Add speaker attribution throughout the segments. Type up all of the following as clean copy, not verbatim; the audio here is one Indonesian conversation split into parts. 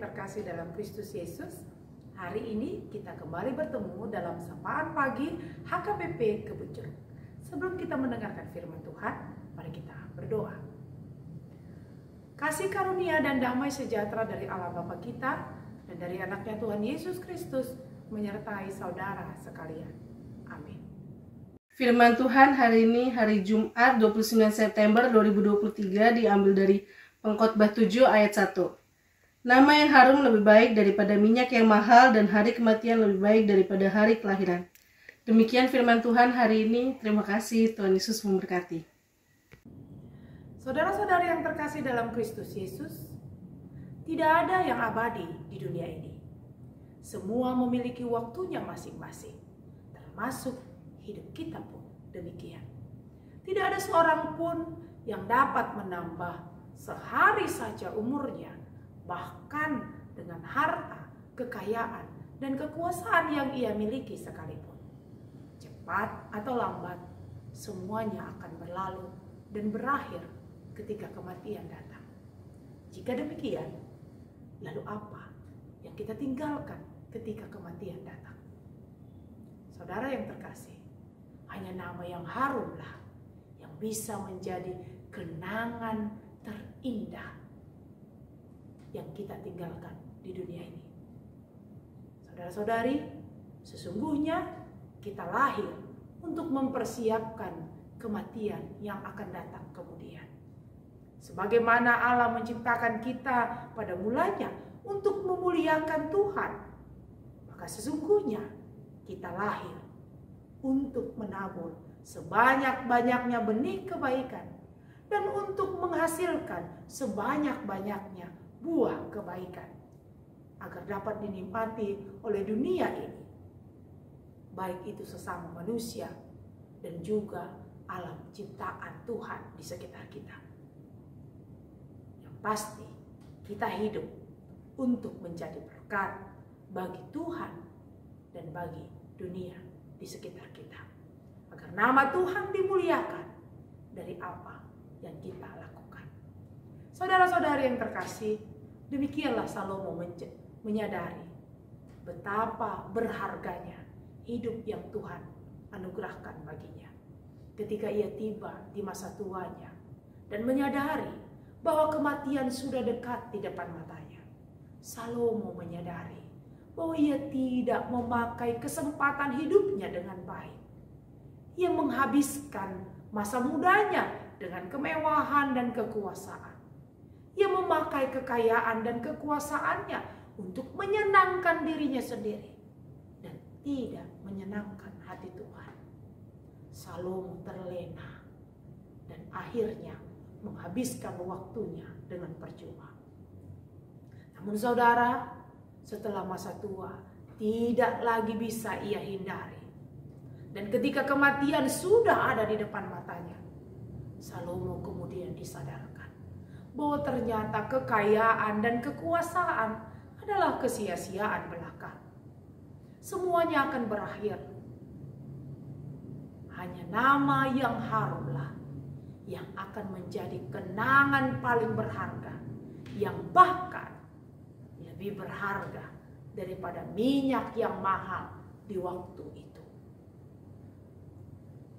Speaker 1: terkasih dalam Kristus Yesus, hari ini kita kembali bertemu dalam Sapaan Pagi HKBP Kebun Jeruk. Sebelum kita mendengarkan firman Tuhan, mari kita berdoa. Kasih karunia dan damai sejahtera dari Allah Bapa kita dan dari anaknya Tuhan Yesus Kristus menyertai saudara sekalian. Amin.
Speaker 2: Firman Tuhan hari ini hari Jumat 29 September 2023 diambil dari Pengkhotbah 7 ayat 1. Nama yang harum lebih baik daripada minyak yang mahal dan hari kematian lebih baik daripada hari kelahiran. Demikian firman Tuhan hari ini. Terima kasih, Tuhan Yesus memberkati.
Speaker 1: Saudara-saudari yang terkasih dalam Kristus Yesus, tidak ada yang abadi di dunia ini. Semua memiliki waktunya masing-masing, termasuk hidup kita pun demikian. Tidak ada seorang pun yang dapat menambah sehari saja umurnya, bahkan dengan harta, kekayaan, dan kekuasaan yang ia miliki sekalipun. Cepat atau lambat, semuanya akan berlalu dan berakhir ketika kematian datang. Jika demikian, lalu apa yang kita tinggalkan ketika kematian datang? Saudara yang terkasih, hanya nama yang harumlah yang bisa menjadi kenangan terindah yang kita tinggalkan di dunia ini. Saudara-saudari, sesungguhnya kita lahir untuk mempersiapkan kematian yang akan datang kemudian. Sebagaimana Allah menciptakan kita pada mulanya untuk memuliakan Tuhan, maka sesungguhnya kita lahir untuk menabur sebanyak-banyaknya benih kebaikan dan untuk menghasilkan sebanyak-banyaknya buah kebaikan agar dapat dinikmati oleh dunia ini, baik itu sesama manusia dan juga alam ciptaan Tuhan di sekitar kita. Yang pasti kita hidup untuk menjadi berkat bagi Tuhan dan bagi dunia di sekitar kita, agar nama Tuhan dimuliakan dari apa yang kita lakukan. Saudara-saudari yang terkasih, demikianlah Salomo menyadari betapa berharganya hidup yang Tuhan anugerahkan baginya ketika ia tiba di masa tuanya dan menyadari bahwa kematian sudah dekat di depan matanya. Salomo menyadari bahwa ia tidak memakai kesempatan hidupnya dengan baik. Ia menghabiskan masa mudanya dengan kemewahan dan kekuasaan. Ia memakai kekayaan dan kekuasaannya untuk menyenangkan dirinya sendiri dan tidak menyenangkan hati Tuhan. Salomo terlena dan akhirnya menghabiskan waktunya dengan percuma. Namun saudara, setelah masa tua tidak lagi bisa ia hindari. Dan ketika kematian sudah ada di depan matanya, Salomo kemudian disadarkan bahwa ternyata kekayaan dan kekuasaan adalah kesia-siaan belaka. Semuanya akan berakhir. Hanya nama yang harumlah yang akan menjadi kenangan paling berharga, yang bahkan lebih berharga daripada minyak yang mahal di waktu itu.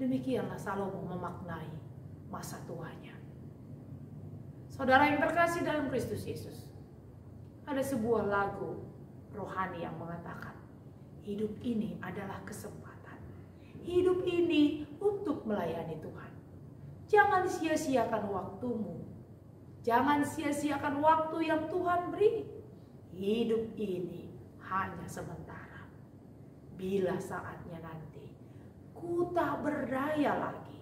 Speaker 1: Demikianlah Salomo memaknai masa tuanya. Saudara yang terkasih dalam Kristus Yesus, ada sebuah lagu rohani yang mengatakan, hidup ini adalah kesempatan. Hidup ini untuk melayani Tuhan. Jangan sia-siakan waktumu. Jangan sia-siakan waktu yang Tuhan beri. Hidup ini hanya sementara. Bila saatnya nanti ku tak berdaya lagi,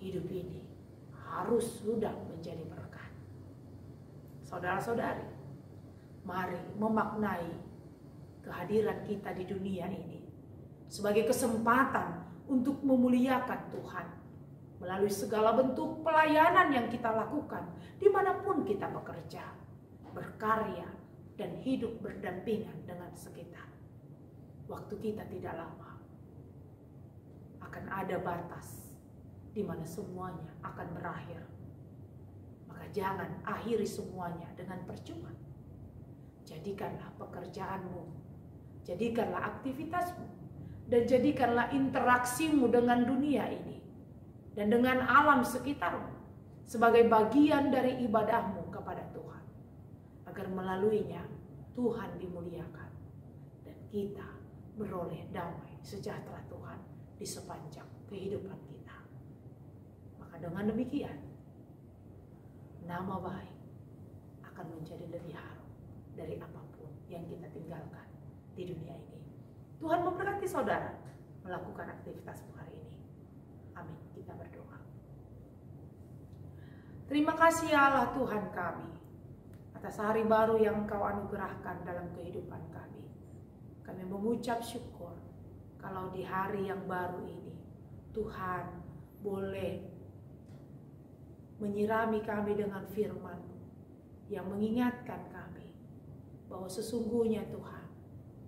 Speaker 1: hidup ini harus sudah menjadi berkat. Saudara-saudari, mari memaknai kehadiran kita di dunia ini sebagai kesempatan untuk memuliakan Tuhan melalui segala bentuk pelayanan yang kita lakukan dimanapun kita bekerja, berkarya, dan hidup berdampingan dengan sekitar. Waktu kita tidak lama. Akan ada batas di mana semuanya akan berakhir. Maka jangan akhiri semuanya dengan percuma. Jadikanlah pekerjaanmu, jadikanlah aktivitasmu, dan jadikanlah interaksimu dengan dunia ini dan dengan alam sekitarmu sebagai bagian dari ibadahmu kepada Tuhan, agar melaluinya Tuhan dimuliakan dan kita beroleh damai sejahtera Tuhan di sepanjang kehidupan kita. Maka dengan demikian, nama baik akan menjadi lebih harum dari apapun yang kita tinggalkan di dunia ini. Tuhan memberkati saudara melakukan aktivitas hari ini. Amin. Kita berdoa. Terima kasih Allah Tuhan kami atas hari baru yang Engkau anugerahkan dalam kehidupan kami. Kami mengucap syukur kalau di hari yang baru ini Tuhan boleh menyirami kami dengan firman-Mu yang mengingatkan kami bahwa sesungguhnya Tuhan,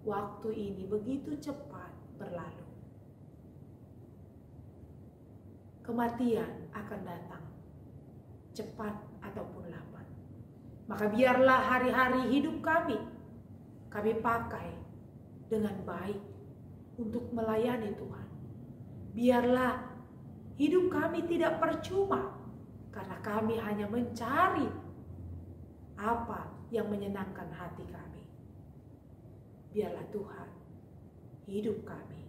Speaker 1: waktu ini begitu cepat berlalu. Kematian akan datang, cepat ataupun lambat. Maka biarlah hari-hari hidup kami pakai dengan baik untuk melayani Tuhan. Biarlah hidup kami tidak percuma, karena kami hanya mencari apa yang menyenangkan hati kami. Biarlah Tuhan, hidup kami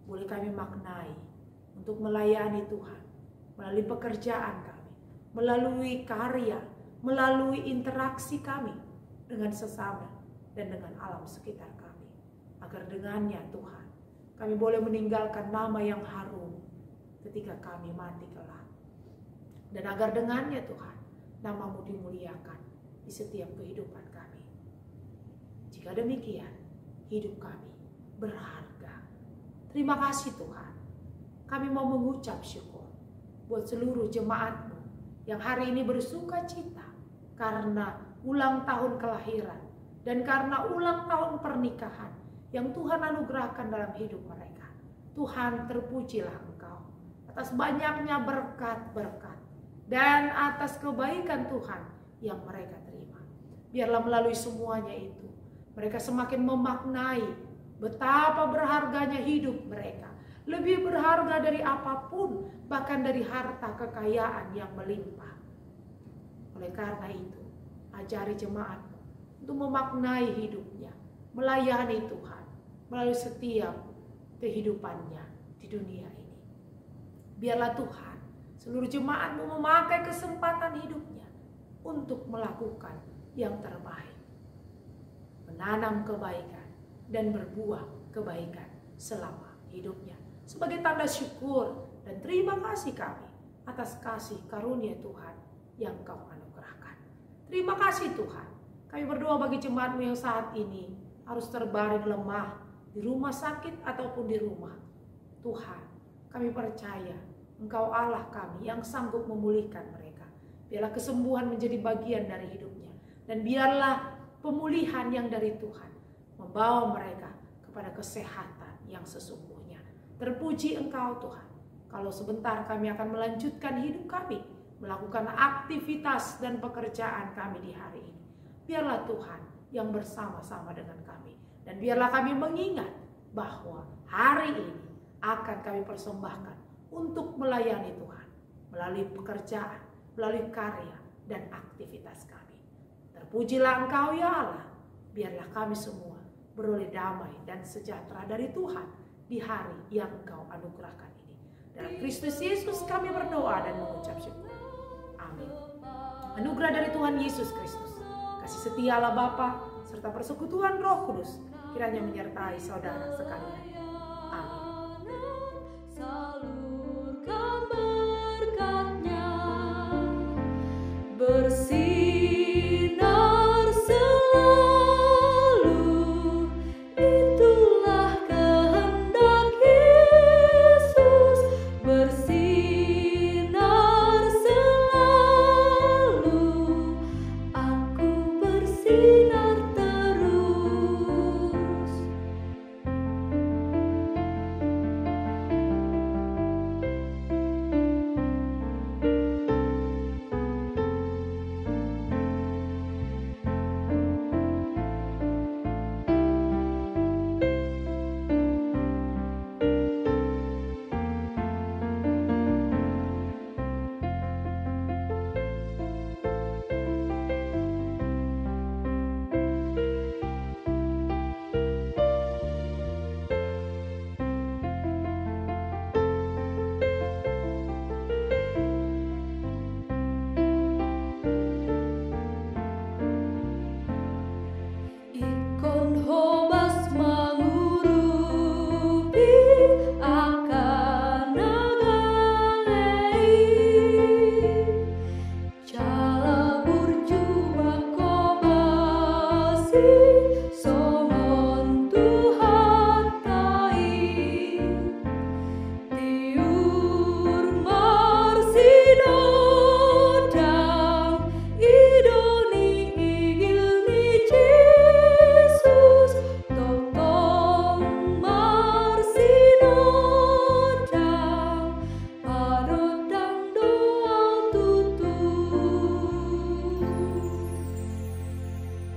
Speaker 1: boleh kami maknai untuk melayani Tuhan melalui pekerjaan kami, melalui karya, melalui interaksi kami dengan sesama dan dengan alam sekitar kami. Agar dengannya Tuhan, kami boleh meninggalkan nama yang harum ketika kami mati kelak. Dan agar dengannya Tuhan, nama-Mu dimuliakan di setiap kehidupan kami. Jika demikian, hidup kami berharga. Terima kasih Tuhan. Kami mau mengucap syukur buat seluruh jemaat-Mu yang hari ini bersuka cita karena ulang tahun kelahiran dan karena ulang tahun pernikahan yang Tuhan anugerahkan dalam hidup mereka. Tuhan, terpujilah Engkau atas banyaknya berkat-berkat dan atas kebaikan Tuhan yang mereka terima. Biarlah melalui semuanya itu, mereka semakin memaknai betapa berharganya hidup mereka. Lebih berharga dari apapun, bahkan dari harta kekayaan yang melimpah. Oleh karena itu, ajari jemaat-Mu untuk memaknai hidupnya, melayani Tuhan melalui setiap kehidupannya di dunia ini. Biarlah Tuhan, seluruh jemaat-Mu memakai kesempatan hidupnya untuk melakukan yang terbaik, menanam kebaikan dan berbuah kebaikan selama hidupnya. Sebagai tanda syukur dan terima kasih kami atas kasih karunia Tuhan yang Kau anugerahkan. Terima kasih Tuhan. Kami berdoa bagi jemaat-Mu yang saat ini harus terbaring lemah di rumah sakit ataupun di rumah. Tuhan, kami percaya Engkau Allah kami yang sanggup memulihkan mereka. Biarlah kesembuhan menjadi bagian dari hidupnya. Dan biarlah pemulihan yang dari Tuhan membawa mereka kepada kesehatan yang sesungguhnya. Terpuji Engkau Tuhan. Kalau sebentar kami akan melanjutkan hidup kami, melakukan aktivitas dan pekerjaan kami di hari ini. Biarlah Tuhan yang bersama-sama dengan kami. Dan biarlah kami mengingat bahwa hari ini akan kami persembahkan untuk melayani Tuhan. Melalui pekerjaan, melalui karya dan aktivitas kami. Terpujilah Engkau ya Allah. Biarlah kami semua beroleh damai dan sejahtera dari Tuhan di hari yang Engkau anugerahkan ini. Dalam Kristus Yesus kami berdoa dan mengucap syukur. Amin. Anugerah dari Tuhan Yesus Kristus, kasih setia Allah Bapa, serta persekutuan Roh Kudus kiranya menyertai saudara sekalian